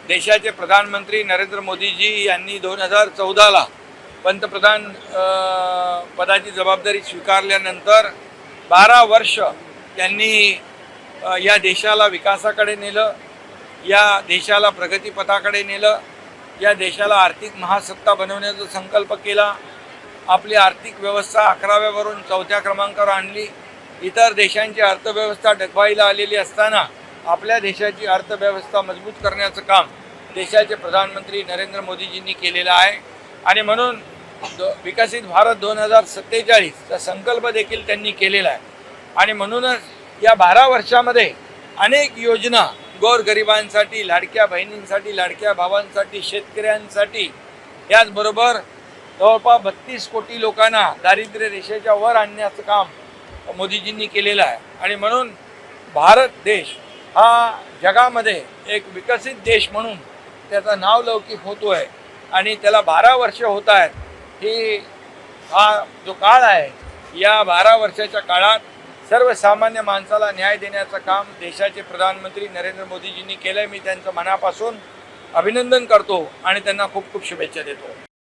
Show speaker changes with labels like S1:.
S1: देशाचे प्रधानमंत्री नरेंद्र मोदीजी यांनी 2014ला पंतप्रधान पदाची जबाबदारी स्वीकारल्यानंतर 12 वर्ष त्यांनी या देशाला विकासाकडे नेलं, या देशाला प्रगतीपथाकडे नेलं, या देशाला आर्थिक महासत्ता बनवण्याचा संकल्प केला. आपली आर्थिक व्यवस्था 11व्यावरून 4थ्या क्रमांकावर आणली. इतर देशांची अर्थव्यवस्था डगवाईला आलेली असताना आपल्या देशाची अर्थव्यवस्था मजबूत करण्याचं काम देशाचे प्रधानमंत्री नरेंद्र मोदीजींनी केलेलं आहे. आणि म्हणून विकसित भारत 2047चा संकल्प देखील त्यांनी केलेला आहे. आणि म्हणूनच या 12 वर्षामध्ये अनेक योजना गोरगरिबांसाठी, लाडक्या बहिणींसाठी, लाडक्या भावांसाठी, शेतकऱ्यांसाठी, याचबरोबर जवळपास 32 कोटी लोकांना दारिद्र्य रेषेच्या वर आणण्याचं काम मोदीजींनी केलेलं आहे. आणि म्हणून भारत देश हा जगामध्ये एक विकसित देश म्हणून त्याचं नाव लौकिक होतो आहे. आणि त्याला 12 वर्ष होत आहेत. हा जो काळ आहे, या 12 वर्षाच्या काळात सर्वसामान्य माणसाला न्याय देण्याचं काम देशाचे प्रधानमंत्री नरेंद्र मोदीजींनी केलं आहे. मी त्यांचं मनापासून अभिनंदन करतो आणि त्यांना खूप खूप शुभेच्छा देतो.